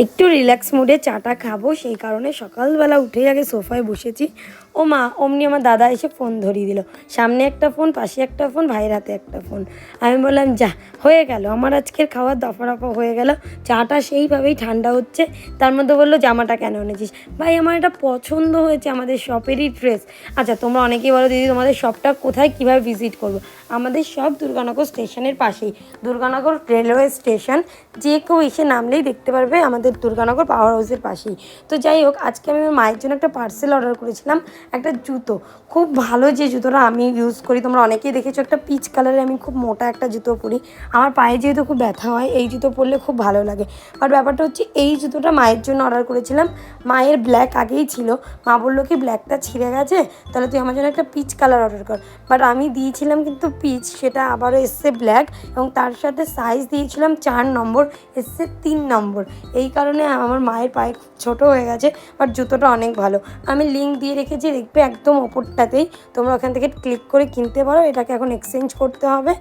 একটু রিল্যাক্স মুডে চাটা খাবো, সেই কারণে সকালবেলা উঠেই আগে সোফায় বসেছি। ও মা, অমনি আমার দাদা এসে ফোন ধরিয়ে দিল। সামনে একটা ফোন, পাশে একটা ফোন, ভাইয়ের হাতে একটা ফোন। আমি বললাম যা, হয়ে গেল আমার আজকের খাওয়ার দফা রফা হয়ে গেল। চাটা সেইভাবেই ঠান্ডা হচ্ছে। তার মধ্যে বললো জামাটা কেন এনেছিস? ভাই আমার এটা পছন্দ হয়েছে, আমাদের শপেরই ড্রেস। আচ্ছা, তোমরা অনেকেই বলো দিদি তোমাদের শপটা কোথায়, কীভাবে ভিজিট করবো? আমাদের শপ দুর্গানগর স্টেশনের পাশেই, দুর্গানগর রেলওয়ে স্টেশন। যে কেউ এসে নামলেই দেখতে পারবে আমাদের দুর্গানগর পাওয়ার হাউসের পাশেই। তো যাই হোক, আজকে আমি আমার মায়ের জন্য একটা পার্সেল অর্ডার করেছিলাম, একটা জুতো। খুব ভালো যে জুতোটা আমি ইউজ করি, তোমরা অনেকেই দেখেছো, একটা পিচ কালারে আমি খুব মোটা একটা জুতো পরি। আমার পায়ে যেহেতু খুব ব্যথা হয়, এই জুতো পরলে খুব ভালো লাগে। বাট ব্যাপারটা হচ্ছে এই জুতোটা মায়ের জন্য অর্ডার করেছিলাম। মায়ের ব্ল্যাক আগেই ছিল, মা বললো কি ব্ল্যাকটা ছিঁড়ে গেছে, তাহলে তুই আমার জন্য একটা পিচ কালার অর্ডার কর। বাট আমি দিয়েছিলাম কিন্তু পিচ, সেটা আবারও এসছে ব্ল্যাক, এবং তার সাথে সাইজ দিয়েছিলাম 4 নম্বর, এসছে 3 নম্বর। এই কারণে আমার মায়ের পায়ে খুব ছোটো হয়ে গেছে। বাট জুতোটা অনেক ভালো, আমি লিঙ্ক দিয়ে রেখেছি, দেখবে একদম ওপরটাতেই। তোমরা ওখান থেকে ক্লিক করে কিনতে পারো। এটাকে এখন এক্সচেঞ্জ করতে হবে,